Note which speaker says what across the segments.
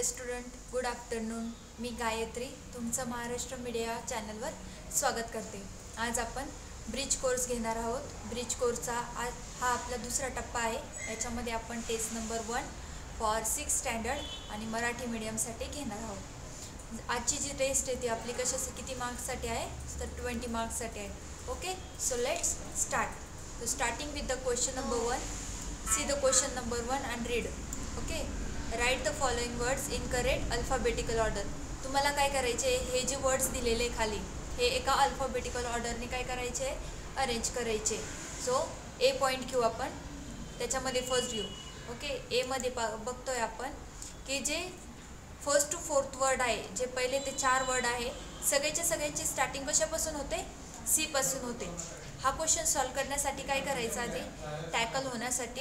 Speaker 1: Hello student, good afternoon. मी गायत्री तुमचं Maharashtra media चॅनलवर स्वागत करते. आज आपण ब्रिज कोर्स घेणार आहोत. ब्रिज कोर्सचा आज हा आपला दुसरा टप्पा आहे. याच्यामध्ये आपण टेस्ट नंबर 1 फॉर 6 स्टँडर्ड आणि मराठी मीडियमसाठी घेणार आहोत. आजची जी टेस्ट आहे ती आपली किती मार्क्ससाठी आहे तर 20 मार्क्ससाठी आहे. Okay, so let's start. So starting with the question number 1, see the question number 1 and read. Okay, write the following words in correct alphabetical order. तुम्हाला काय करायचे, हे जे वर्ड्स दिलेले खाली हे एका अल्फाबेटिकल ऑर्डरने काय करायचे, अरेंज करायचे. सो ए पॉईंट घेऊ आपण, त्याच्यामध्ये फर्स्ट घेऊ. ओके, ए मध्ये बघतोय आपण की जे फर्स्ट टू फोर्थ वर्ड आहे, जे पहिले ते 4 वर्ड आहे, सगळ्याची स्टार्टिंग कशापासून होते, सी पासून होते. हा क्वेश्चन सॉल्व करण्यासाठी काय करायचं, आधी टॅकल होण्यासाठी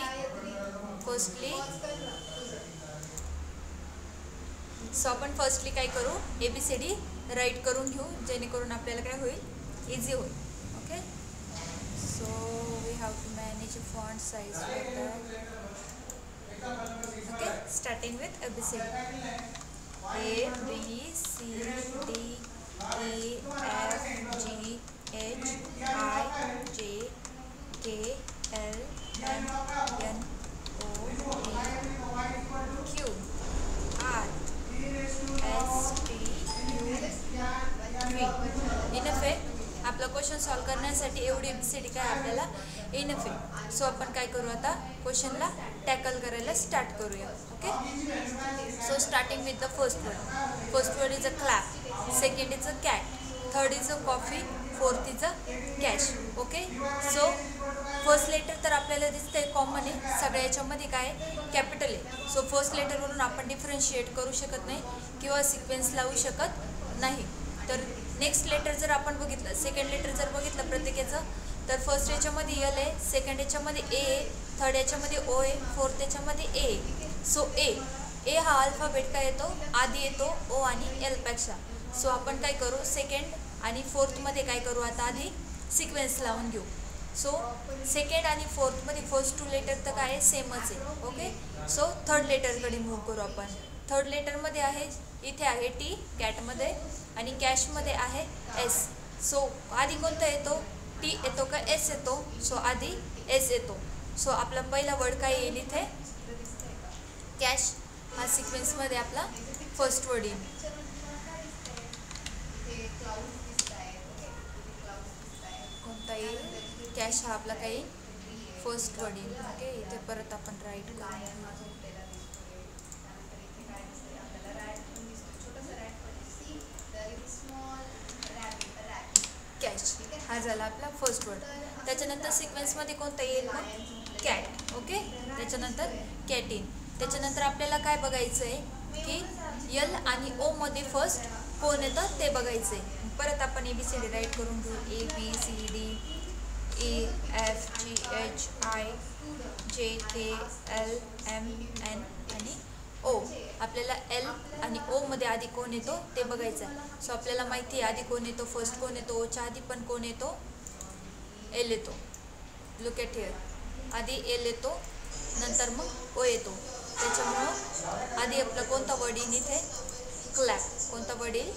Speaker 1: फर्स्टली आपण फर्स्टली काय करू, ABCD राईट करून घेऊ, जेणेकरून आपल्याला काय होईल, इझी होईल. Okay, so we have to manage a font size for that. Okay, starting with ABCD. A B C D E F G H I J K L M N O P Q R S T U V. Enough आहे. आपला question solve करण्यासाठी एवढी ABCD काय आपल्याला enough आहे. So आपण काय करू, आता क्वेश्चनला टॅकल करायला स्टार्ट करूया. Okay, so starting with the first word. First word is a clap, second is a cat, third is a coffee, fourth is a cash. Okay, so first letter तर आपल्याला दिसतंय कॉमन आहे, सगळ्या याच्यामध्ये काय capital आहे. So first लेटरवरून आपण differentiate करू शकत नाही किंवा सिक्वेन्स लावू शकत नाही. तर नेक्स्ट लेटर जर आपण बघितलं, सेकंड लेटर जर बघितलं प्रत्येकाचं, तर फर्स्ट याच्यामध्ये एल आहे, सेकंड याच्यामध्ये ए आहे, थर्ड याच्यामध्ये ओ आहे, फोर्थ याच्यामध्ये ए. सो ए हा अल्फाबेट काय येतो, आधी येतो ओ आणि एल पेक्षा. सो आपण काय करू, सेकंड आणि फोर्थमध्ये काय करू, आता आधी सिक्वेन्स लावून घेऊ. सो सेकंड आणि फोर्थमध्ये फर्स्ट 2 लेटर तर काय सेमच आहे. ओके, सो थर्ड लेटरकडे मूव्ह करू आपण. थर्ड लेटरमध्ये आहे, इथे आहे टी कॅटमध्ये आणि कॅशमध्ये आहे एस. सो आधी कोणता येतो, टी येतो का एस येतो, सो आधी एस येतो. सो आपला पहिला वर्ड काय येईल इथे, कॅश. हा सिक्वेन्समध्ये आपला फर्स्ट वर्ड येईल. कोणता येईल, कॅश हा आपला काही फर्स्ट वर्ड येईल. ओके, इथे परत आपण राईट करू. कॅश हा झाला आपला फर्स्ट वर्ड. त्याच्यानंतर सिक्वेन्समध्ये कोणता येईल मग, कॅट. ओके, त्याच्यानंतर कॅटिन. त्याच्यानंतर आपल्याला काय बघायचं आहे की एल आणि ओ मध्ये फर्स्ट कोण येतं ते बघायचं आहे. परत आपण ABCD राईट करून घेऊ. A B C D E F G H I J K L M N आणि O. आपल्याला एल आणि ओ मध्ये आधी कोण येतो ते बघायचं आहे. सो आपल्याला माहिती आहे आधी कोण येतो, फर्स्ट कोण येतो, ओच्या आधी पण कोण येतो, एल येतो. लुक ॲट हिअर, आधी एल येतो, नंतर मग ओ येतो. त्याच्यामुळं आधी आपला कोणता वर्ड येईल इथे, क्लॅप. कोणता वर्ड येईल,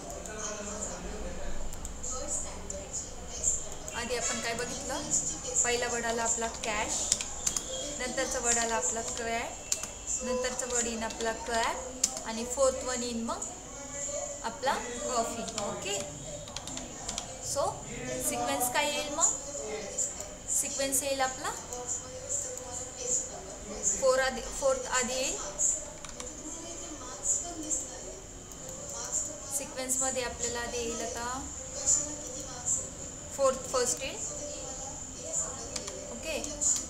Speaker 1: आधी आपण काय बघितलं, पहिला वर्ड आला आपला कॅश, नंतरचा वर्ड आला आपला क्लॅट, नंतरचा वर्ड येईन आपला क्लॅप आणि फोर्थ वन येईन मग आपला कॉफी. ओके, सो सिक्वेन्स काय येईल मग, सिक्वेन्स येईल आपला फोर्थ आधी येईल. सिक्वेन्समध्ये आपल्याला आधी येईल आता फोर्थ फर्स्ट येईल. ओके,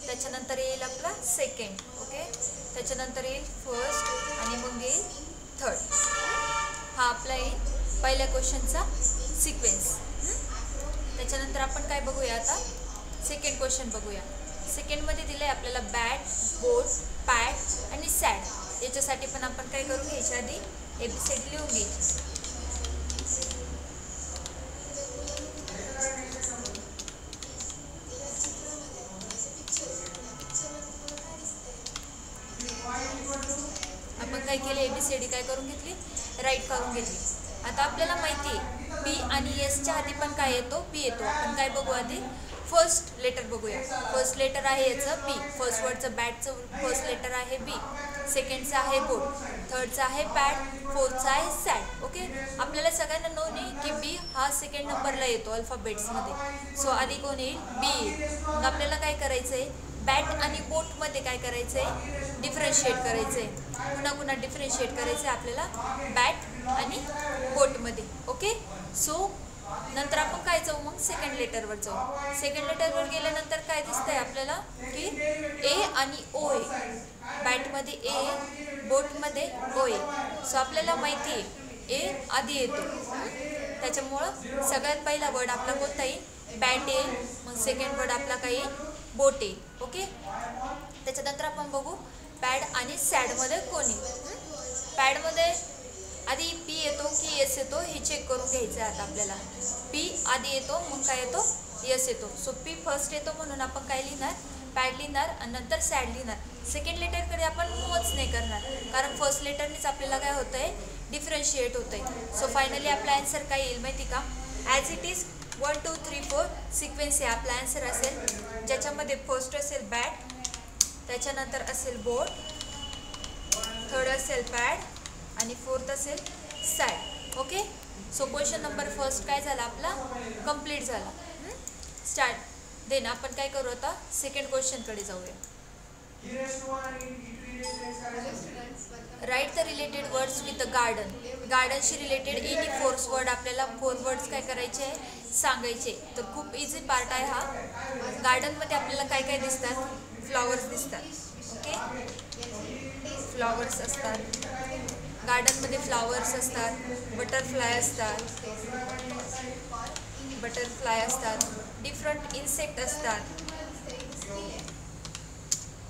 Speaker 1: त्याच्यानंतर येईल आपला सेकंड. ओके, त्याच्यानंतर येईल फर्स्ट आणि मग येईल थर्ड. हा आपला येईल पहिल्या क्वेश्चनचा सिक्वेन्स. त्याच्यानंतर आपण काय बघूया, आता सेकंड क्वेश्चन बघूया. सेकंडमध्ये दिलं आहे आपल्याला बॅट, बोट, पॅट आणि सॅड. याच्यासाठी पण आपण काय करू, घ्यायच्या आधी ABCD लिहून घ्यायची. आपण काय केले, ABCD ऑलरेडी काय करून घेतली, राईट करून घेतली. आता आपल्याला माहिती आहे बी आणि एसच्या आधी पण काय येतो, बी येतो. आपण काय बघू आधी, फर्स्ट लेटर बघूया. फर्स्ट लेटर आहे याचं बी. फर्स्ट वर्डचं बॅटचं फर्स्ट लेटर आहे बी. सेकंडचं आहे बोट. थर्डचं आहे पॅड. फोर्थचं आहे सॅड. ओके, आपल्याला सगळ्यांना नोंद आहे की बी हा सेकंड नंबरला येतो अल्फाबेट्समध्ये. सो आधी कोण येईल, बी येईल. मग आपल्याला काय करायचं आहे, बॅट आणि बोटमध्ये काय करायचं आहे, डिफरन्शिएट करायचं आहे. पुन्हा पुन्हा डिफरन्शिएट करायचं आहे आपल्याला बॅट आणि बोटमध्ये. ओके, सो नंतर आपण काय जाऊ, मग सेकंड लेटरवर जाऊ. सेकंड लेटरवर गेल्यानंतर काय दिसतंय आपल्याला की ए आणि ओ आहे. बॅटमध्ये ए, बोटमध्ये ओ आहे. सो आपल्याला माहिती आहे ए आधी येतो, त्याच्यामुळं सगळ्यात पहिला वर्ड आपला कोणता येईल, बॅट येईल. मग सेकंड वर्ड आपला काय येईल, बोट येईल. ओके, त्याच्यानंतर आपण बघू पॅड आणि सॅडमध्ये कोण येईल. पॅडमध्ये आधी पी येतो की एस येतो हे चेक करून घ्यायचं आहे. आता आपल्याला पी आधी येतो, मग काय येतो, एस येतो. सो पी फर्स्ट येतो म्हणून आपण काय लिहिणार, पॅड लिहिणार आणि नंतर सॅड लिहिणार. सेकंड लेटरकडे आपण मूवच नाही करणार, कारण फर्स्ट लेटरनेच आपल्याला काय होतं आहे, डिफरन्शिएट होतं आहे. सो फायनली आपला आन्सर काय येईल माहिती का, ॲज इट इज 1 2 3 4 सिक्वेन्स आहे आपला आन्सर असेल, ज्याच्यामध्ये फर्स्ट असेल बॅट, त्याच्यानंतर असेल बोट, थर्ड असेल पॅड आणि फोर्थ असेल sad. Okay, so question number first काय झाला आपला, कंप्लीट झाला. स्टार्ट. देन आपण काय करू आता, सेकंड क्वेश्चनकडे जाऊया. Write the related words with the garden. गार्डनशी रिलेटेड एनी फोर्स वर्ड, आपल्याला 4 वर्ड्स काय करायचे आहे, सांगायचे. तर खूप इझी पार्ट आहे हा. गार्डनमध्ये आपल्याला काय काय दिसतात, फ्लॉवर्स दिसतात. ओके, फ्लॉवर्स असतात गार्डनमध्ये, फ्लॉवर्स असतात, बटरफ्लाय असतात, डिफरंट इन्सेक्ट असतात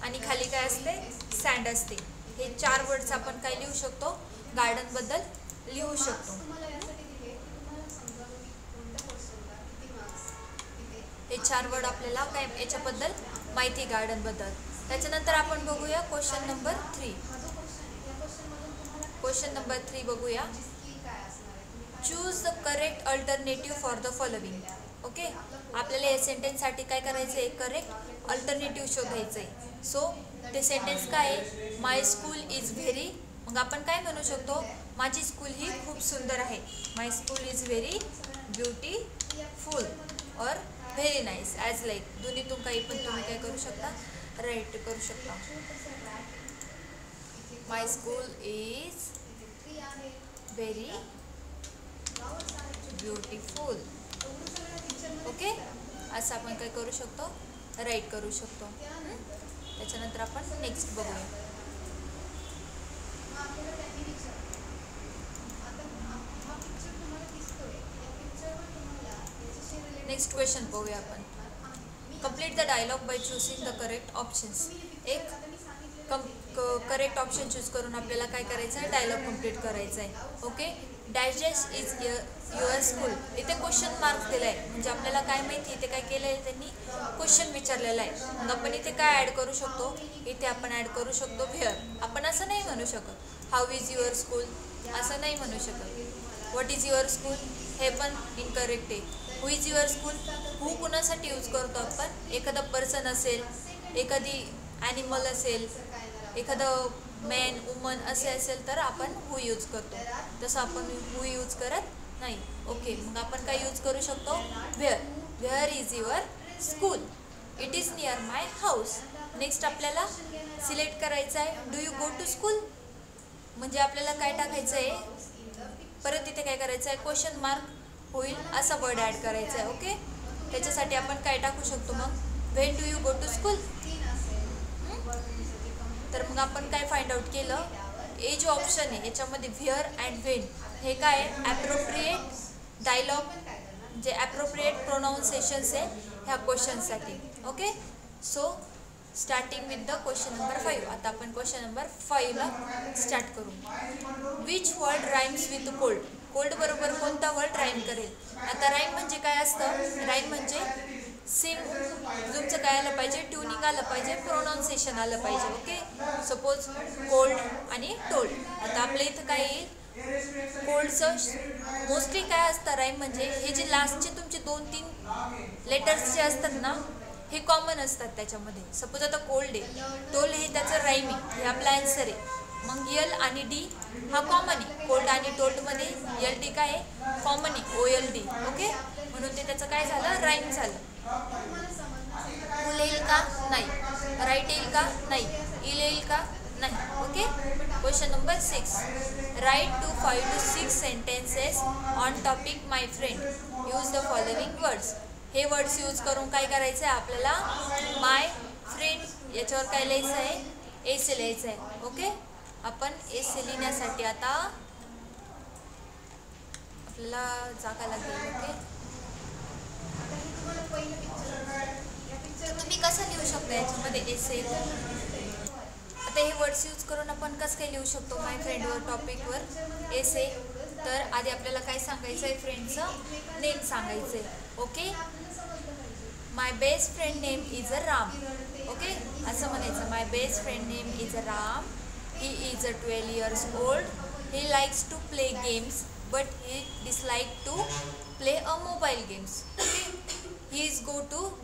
Speaker 1: आणि खाली काय असते, सँड असते. हे 4 वर्ड्स आपण काय लिहू शकतो, गार्डनबद्दल लिहू शकतो. हे 4 वर्ड आपल्याला काय याच्याबद्दल माहिती, गार्डनबद्दल. त्याच्यानंतर आपण बघूया क्वेश्चन नंबर 3. क्वेश्चन नंबर 3 बघूया. Choose the correct alternative for the following. Okay, आपल्याला या सेंटेन्ससाठी काय करायचं आहे, करेक्ट अल्टरनेटिव्ह शोधायचं आहे. सो ते सेंटेन्स काय आहे, माय स्कूल इज व्हेरी, मग आपण काय म्हणू शकतो, माझी स्कूल ही खूप सुंदर आहे. My school is very beautiful और व्हेरी नाईस. ॲज लाईक, दोन्हीतून काही पण तुम्ही काय करू शकता, राईट करू शकता. My school is very beautiful. Okay, असं आपण काय करू शकतो, राईट करू शकतो. त्याच्यानंतर आपण नेक्स्ट बघूया. नेक्स्ट क्वेश्चन बघूया आपण. Complete the dialogue by choosing the correct options. एक करेक्ट ऑप्शन चूज करून आपल्याला काय करायचं आहे, डायलॉग कंप्लीट करायचा आहे. Okay, dash dash is your school. इथे क्वेश्चन मार्क दिला आहे, म्हणजे आपल्याला काय माहिती इथे काय केलं आहे, त्यांनी क्वेश्चन विचारलेला आहे. मग आपण इथे काय ॲड करू शकतो, इथे आपण ॲड करू शकतो व्हेअर. आपण असं नाही म्हणू शकत हाऊ इज युअर स्कूल, असं नाही म्हणू शकत. व्हॉट इज युअर स्कूल, हे पण इनकरेक्ट आहे. Who is your school, who कुणासाठी यूज करतो आपण, एखादा पर्सन असेल, एखादी ॲनिमल असेल, एखादं मॅन वुमन असे असेल तर आपण हू यूज करतो. तसं आपण हू यूज करत नाही. ओके, मग आपण काय यूज करू शकतो, where. Where is your school, it is near my house. Next आपल्याला सिलेक्ट करायचं आहे, do you go to school, म्हणजे आपल्याला काय टाकायचं आहे, परत इथे काय करायचं आहे, क्वेश्चन मार्क होईल असा वर्ड ॲड करायचा आहे. ओके, त्याच्यासाठी आपण काय टाकू शकतो, मग when do you go to school. तर मग आपण काय फाइंड आउट केलं, ए जो ऑप्शन आहे याच्यामध्ये व्हेअर अँड व्हेन हे काय आहे, ॲप्रोप्रिएट डायलॉग, जे ॲप्रोप्रिएट प्रोनाऊन्सिएशन्स आहे ह्या क्वेश्चनसाठी. Okay, so starting with the question number 5. आता आपण क्वेश्चन नंबर 5ला स्टार्ट करू. Which word rhymes with cold. Cold बरोबर कोणता वर्ड राईम करेल. आता राईम म्हणजे काय असतं, राईम म्हणजे सिम तुमचं काय आलं पाहिजे, ट्युनिंग आलं पाहिजे, प्रोनाऊन्सिएशन आलं पाहिजे. ओके, सपोज कोल्ड आणि टोल्ड. आता आपल्या इथं काय येईल, कोल्डचं मोस्टली काय असतं राईम म्हणजे हे जे लास्टचे तुमचे 2-3 लेटर्स जे असतात ना हे कॉमन असतात त्याच्यामध्ये. सपोज आता कोल्ड आहे, टोल्ड हे त्याचं राईम आहे, हे आपला आन्सर आहे. मग यल आणि डी हा कॉमन आहे. कोल्ड आणि टोल्डमध्ये यल डी काय आहे, कॉमन आहे, OLD. ओके, म्हणून ते त्याचं काय झालं, राईम झालं. फुल येईल का, नाही. राईट येईल का, नाही. इल येईल का, नाही. Okay, question number 6. Write 5 to 6 sentences on topic my friend. Use the following words. हे वर्ड्स यूज करून काय करायचं आहे आपल्याला, माय फ्रेंड याच्यावर काय लिहायचं आहे, एसे लिहायचं आहे. ओके, आपण एसे लिहिण्यासाठी आता आपल्याला जागा लागेल. ओके, तुम्ही कसं लिहू शकता याच्यामध्ये एसे. आता हे वर्ड्स यूज करून आपण कसं काय लिहू शकतो माय फ्रेंडवर टॉपिकवर एसे. तर आधी आपल्याला काय सांगायचं आहे, फ्रेंडचं नेम सांगायचं आहे. Okay, my best friend name is a Ram. Okay, असं म्हणायचं, my best friend name is a Ram. He is 12 years old. He likes to play games, but he dislikes to play a mobile games. Okay? He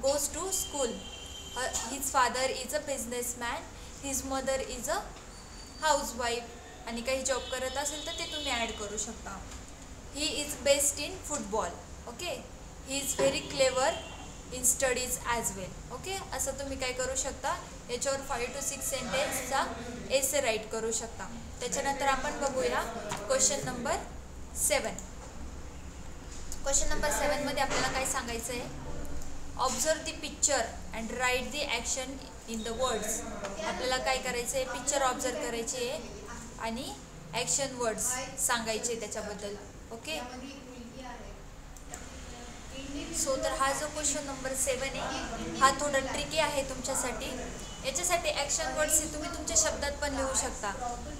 Speaker 1: goes to school. His father is a businessman. His mother is a housewife. आणि काही job करत असेल तर ते तुम्ही add करू शकता. He is best in football. Okay? He is very clever in studies as well. Okay, असं तुम्ही काय करू शकता, याच्यावर 5 to 6 सेंटेन्सचा एसे राईट करू शकता. त्याच्यानंतर आपण बघूया क्वेश्चन नंबर 7. क्वेश्चन नंबर 7मध्ये आपल्याला काय सांगायचं आहे, observe the picture and write the action in the words. आपल्याला काय करायचं आहे, पिक्चर ऑब्झर्व करायची आहे आणि ॲक्शन वर्ड्स सांगायचे त्याच्याबद्दल. ओके, सो तर हा जो क्वेश्चन नंबर 7 आहे हा थोडा ट्रिकी आहे तुमच्यासाठी. याच्यासाठी ॲक्शन वर्ड्स हे तुम्ही तुमच्या शब्दात पण लिहू शकता,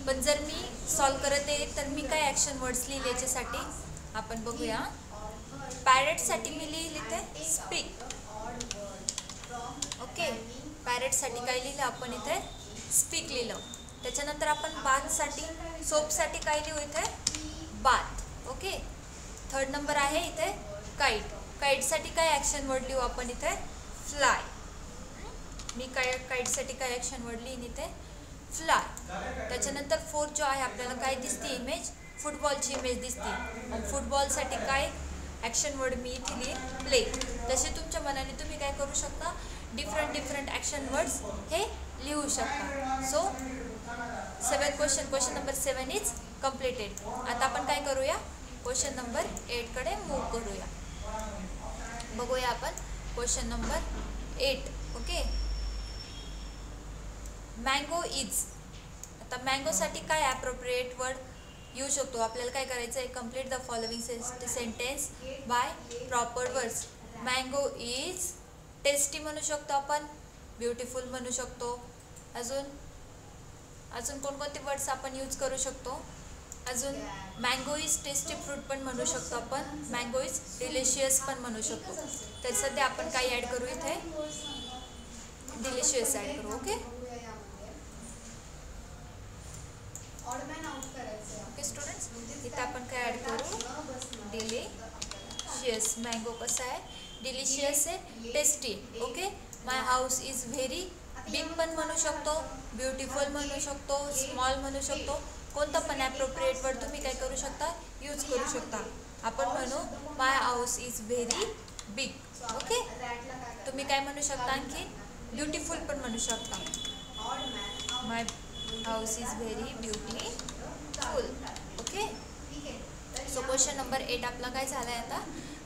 Speaker 1: पण जर मी सॉल्व करत आहे तर मी काय ॲक्शन वर्ड्स लिहिले याच्यासाठी आपण बघूया. पॅरेटसाठी मी लिहिले स्पीक. ओके, पॅरेटसाठी काय लिहिलं आपण इथे, स्पीक लिहिलं. त्याच्यानंतर आपण बाथसाठी, सोपसाठी काय लिहू इथे, बाथ. ओके, 3rd नंबर आहे इथे काईट. काईटसाठी काय ॲक्शन वर्ड लिहू आपण इथे, फ्लाय. मी काईटसाठी काय ॲक्शन वर्ड लिहीन इथे, फ्लाय. त्याच्यानंतर 4th जो आहे आपल्याला काय दिसते इमेज, फुटबॉलची इमेज दिसते. फुटबॉलसाठी काय ॲक्शन वर्ड मी इथे लिहीन, प्ले. तसे तुमच्या मनाने तुम्ही काय करू शकता, डिफरंट ॲक्शन वर्ड्स हे लिहू शकता. So 7 question number 7 is completed. आता आपण काय करूया, क्वेश्चन नंबर 8 कडे मूव्ह करूया. बघूया आपण question number 8. Okay, mango is. आता मँगोसाठी काय ॲप्रोप्रिएट वर्ड येऊ शकतो, आपल्याला काय करायचं आहे, complete the following sentence by proper words. Mango is tasty म्हणू शकतो आपण, ब्युटिफुल म्हणू शकतो. अजून कोणकोणते वर्ड्स आपण यूज करू शकतो, अजून मँगो इज टेस्टी फ्रूट पण म्हणू शकतो आपण, मँगो इज डिलिशियस पण म्हणू शकतो. तर सध्या आपण काय ॲड करू इथे, डिलिशियस ॲड करू. ओके, ओके स्टुडंट्स, इथे आपण काय ॲड करू, डिलिशियस. मँगो कसा आहे, डिलिशियस आहे, tasty. Okay, my house is very big पण म्हणू शकतो, ब्युटिफुल म्हणू शकतो, स्मॉल म्हणू शकतो. कोणता पण ॲप्रोप्रिएट वर्ड तुम्ही काय करू शकता, यूज करू शकता. आपण म्हणू my house is very big. Okay, तुम्ही काय म्हणू शकता, आणखी ब्युटिफुल पण म्हणू शकता. My house is very beautiful. Okay, so question number 8 आपला काय झाला आहे, आता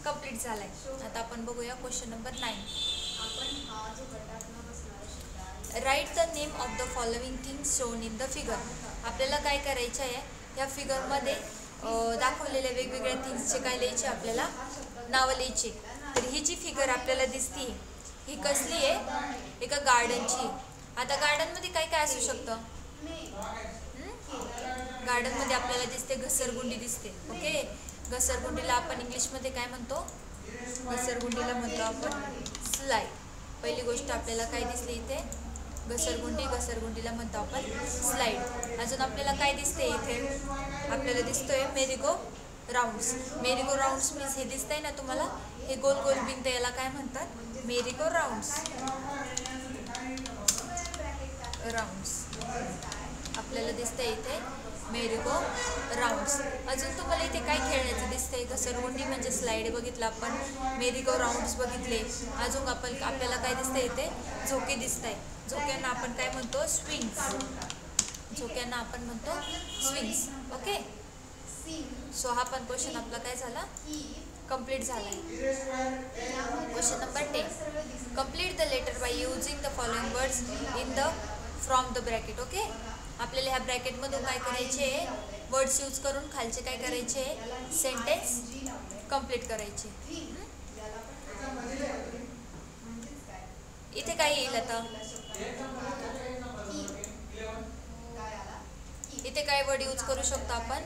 Speaker 1: कंप्लीट झाला आहे. आता आपण बघूया question number 9. Write the name of the following things shown in the figure. आपल्याला काय करायचं आहे, या फिगरमध्ये दाखवलेल्या वेगवेगळ्या थिंग्सचे काय लिहायचे, आपल्याला नावं लिहायची. तर ही जी फिगर आपल्याला दिसते ही कसली आहे, एका गार्डनची. आता गार्डनमध्ये काय काय असू शकतं, गार्डनमध्ये आपल्याला दिसते घसरगुंडी दिसते. ओके, घसरगुंडीला आपण इंग्लिशमध्ये काय म्हणतो, घसरगुंडीला म्हणतो आपण स्लाइड. पहिली गोष्ट आपल्याला काय दिसली इथे, घसरगुंडी. घसरगुंडीला म्हणतो आपण स्लाइड. अजून आपल्याला काय दिसते इथे, आपल्याला दिसतोय merry-go rounds. Merry-go rounds means हे दिसतंय ना तुम्हाला, हे गोल गोल बिंद, याला काय म्हणतात, मेरीगो राऊंड्स. राऊंड्स आपल्याला दिसतंय इथे मेरीगो राऊंड्स. अजून तुम्हाला इथे काय खेळण्याचं दिसतंय, घसरगुंडी म्हणजे स्लाइड बघितलं आपण, मेरीगो राऊंड्स बघितले. अजून आपल्याला काय दिसतंय इथे, झोके दिसत आहे. झोक्यांना आपण काय म्हणतो, स्विंग्स. झोक्यांना आपण म्हणतो स्विंग्स. ओके, सो हा पण क्वेश्चन आपला काय झाला, कंप्लीट झाला आहे. Question number 10, complete the letter by using the following words in the from the bracket. Okay, आपल्याला ह्या ब्रॅकेटमधून काय करायचे, वर्ड्स यूज करून खालचे काय करायचे, सेंटेन्स कंप्लीट करायचे. इथे काय येईल आता, इथे काय वर्ड यूज करू शकतो आपण,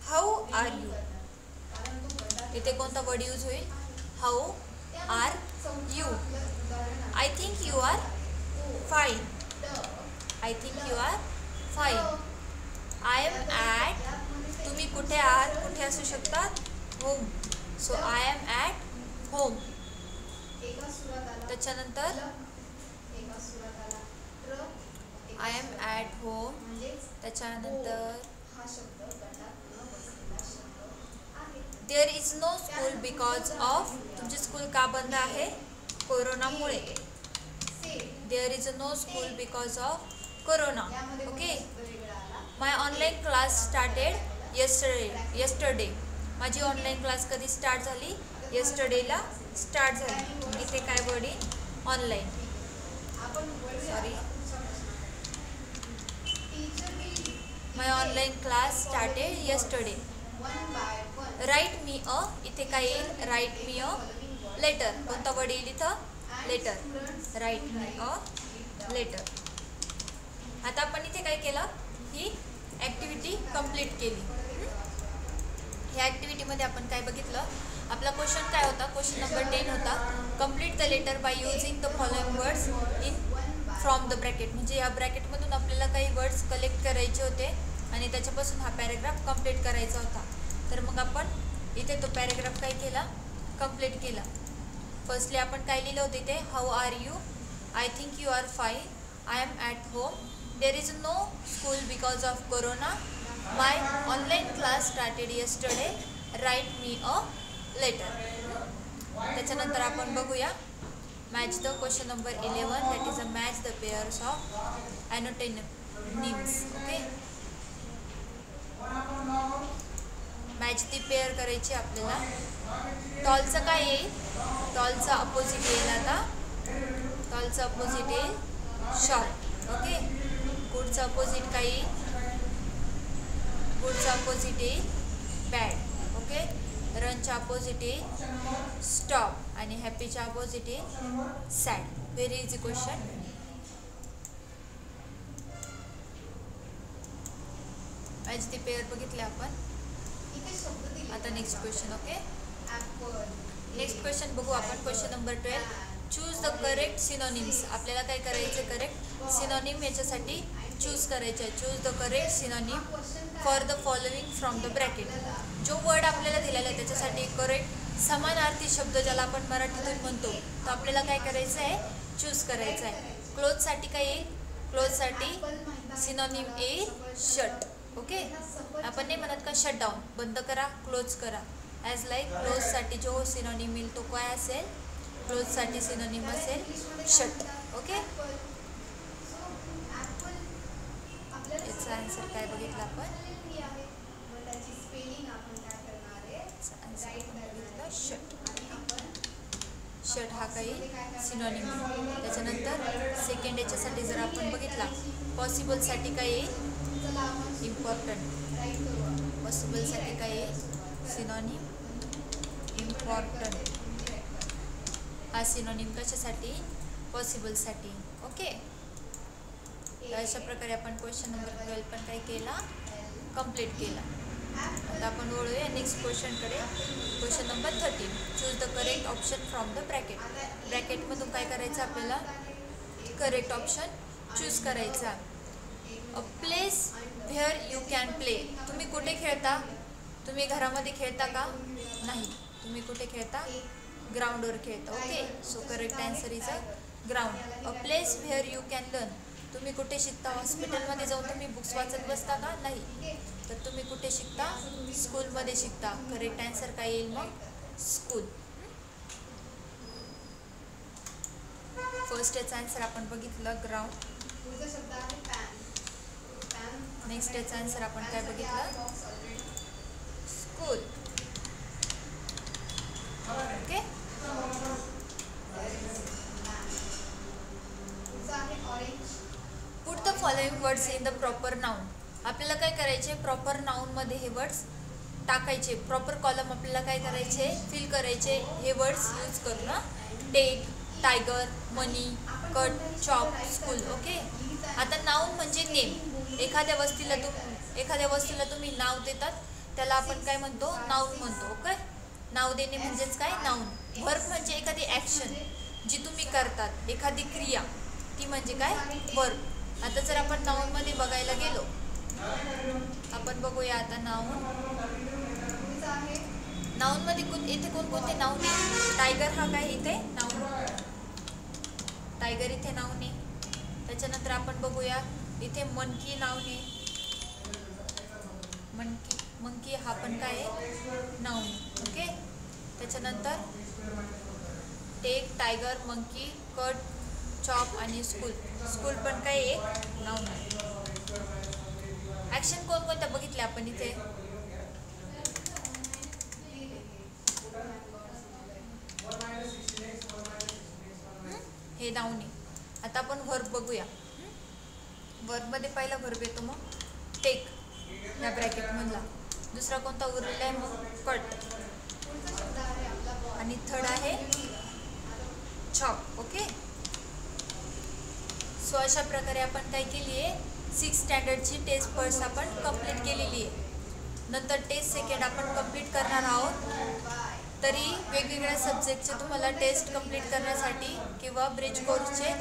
Speaker 1: हाऊ आर यू. इथे कोणता वर्ड यूज होईल, how are you. I think you are fine. I think you are fine. I am at, तुम्ही कुठे आहात, कुठे असू शकतात, home. So I am at home. त्याच्यानंतर आय एम ॲट होम. त्याच्यानंतर there is no school because of, तुमची school का बंद आहे, कोरोनामुळे. There is no school because of corona. Okay, my online class started yesterday. माझी ऑनलाईन क्लास कधी start झाली, येस्टरडेला स्टार्ट झाली. इथे काय word in online, sorry, my online class started yesterday. Write me a, इथे काय येईल, राईट मी अ लेटर. कोणता वर्ड येईल इथं, letter. Write me a letter. आता आपण इथे काय केलं, ही ॲक्टिव्हिटी कंप्लीट केली. ह्या ॲक्टिव्हिटीमध्ये आपण काय बघितलं, आपला क्वेश्चन काय होता, क्वेश्चन नंबर 10 होता, complete the letter by using the following words in from the bracket. म्हणजे या ब्रॅकेटमधून आपल्याला काही वर्ड्स कलेक्ट करायचे होते आणि त्याच्यापासून हा पॅरेग्राफ कंप्लीट करायचा होता. तर मग आपण इथे तो पॅरेग्राफ काय केला, कंप्लीट केला. फर्स्टली आपण काय लिहिलं होतं इथे, how are you, I think you are fine, I am at home, there is no school because of corona, my online class started yesterday, write me a letter. त्याच्यानंतर आपण बघूया match the question number 11, that is a match the pairs of antonyms. Okay, match ती pair करायची आपल्याला. टॉलचं काय येईल, टॉलचं अपोजिट येईल. आता टॉलचं अपोजिट येईल शॉर्ट. ओके, गुडचं अपोजिट काय येईल, गुडचं अपोजिट येईल बॅड. ओके, रनच्या अपोजिट येईल स्टॉप आणि हॅपीच्या अपोजिट येईल sad. Very easy question. Match ती पेअर बघितले आपण. आता next question. Okay, next question बघू आपण. Question number 12, choose the correct synonyms. आपल्याला काय करायचं, करेक्ट सिनोनिम याच्यासाठी चूज करायचं आहे. Choose the correct synonym for the following from the bracket. जो वर्ड आपल्याला दिलेला आहे त्याच्यासाठी करेक्ट समानार्थी शब्द ज्याला आपण मराठीतून म्हणतो, तर आपल्याला काय करायचं आहे, चूज करायचं आहे. क्लोथसाठी काय येईल, क्लोथसाठी सिनोनिम येईल शट. ओके, आपण नाही म्हणत का शट डाऊन, बंद करा, क्लोज करा. ॲज लाईक क्लोथसाठी जो सिनोनिम येईल तो काय असेल, क्लोथसाठी सिनोनिम असेल शट. ओके, याचा आन्सर काय बघितला आपण, शट. शट हा काही सिनोनिम. त्याच्यानंतर सेकंड याच्यासाठी जर आपण बघितला, पॉसिबलसाठी काय येईल, इम्पॉर्टंट. पॉसिबलसाठी काय येईल, सिनोनिम इम्पॉर्टंट. हा सिनोनिम कशासाठी, पॉसिबलसाठी. ओके, तर अशा प्रकारे आपण क्वेश्चन नंबर 12 पण काय केला, कंप्लीट केला. आता आपण वळूया नेक्स्ट क्वेश्चनकडे. Question number 13. Choose the correct option from the bracket. ब्रॅकेटमधून काय करायचं आपल्याला, करेक्ट ऑप्शन चूज करायचा. A place where you can play. तुम्ही कुठे खेळता? तुम्ही घरामध्ये खेळता का? नाही. तुम्ही कुठे खेळता? ग्राउंडवर खेळता. Okay, so correct answer is a ground. A place where you can learn. तुम्ही कुठे शिकता? हॉस्पिटलमध्ये जाऊन तुम्ही बुक्स वाचत बसता का? नाही. तर तुम्ही कुठे शिकता? स्कूलमध्ये शिकता. करेक्ट आन्सर काय येईल मग? स्कूल. फर्स्ट याचा आन्सर आपण बघितलं ग्राउंड. नेक्स्ट याचा आन्सर आपण काय बघितलं? School. Okay. Put the following words in the proper noun. आपल्याला काय करायचे? प्रॉपर नाउनमध्ये हे वर्ड्स टाकायचे. प्रॉपर कॉलम आपल्याला काय करायचे? फिल करायचे हे वर्ड्स यूज करू ना. टेक, टायगर, मनी, कट, चॉप, स्कूल. ओके. आता नाउन म्हणजे नेम. एखाद्या वस्तूला तुम्ही नाव देतात त्याला आपण काय म्हणतो? नाउन म्हणतो. ओके. नाव देणे म्हणजेच काय? नाउन. वर्ब म्हणजे एखादी ॲक्शन जी तुम्ही करतात, एखादी क्रिया, ती म्हणजे काय? वर्ब. आता जर आपण नाउनमध्ये बघायला गेलो, आपण बघूया आता नाउन. नाउनमध्ये इथे कोणकोणते नाउन आहे? टायगर हा काय इथे नाउन. टायगर इथे नाउन आहे. त्याच्यानंतर आपण बघूया इथे मंकी नाउन आहे. मंकी हा पण काय आहे? नाउन. ओके. त्याच्यानंतर take, tiger, monkey, cut, chop आणि स्कूल. स्कूल पण काय एक नाउन आहे. ॲक्शन कोणकोणत्या बघितल्या आपण इथे? हे नाउन आहे. आता आपण वर्ब बघूया. वर्बमध्ये पहिला वर्ब येतो मग टेक या ब्रॅकेटमधला. दुसरा कोणता उरलेला आहे मग? कट. आणि थर्ड आहे चॉप. ओके. सो अशा प्रकारे आपण काय केली आहे? 6 स्टँडर्डची टेस्ट फर्स्ट आपण कंप्लीट केलेली आहे. नंतर टेस्ट सेकंड आपण कंप्लीट करणार आहोत. तरी वेगवेगळ्या सब्जेक्टचे तुम्हाला टेस्ट कंप्लीट करण्यासाठी किंवा ब्रिज कोर्सचे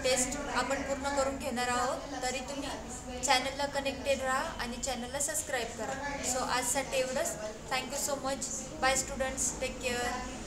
Speaker 1: टेस्ट आपण पूर्ण करून घेणार आहोत. तरी तुम्ही चॅनलला कनेक्टेड राहा आणि चॅनलला सबस्क्राईब करा. सो आजसाठी एवढंच. Thank you so much. Bye students. Take care.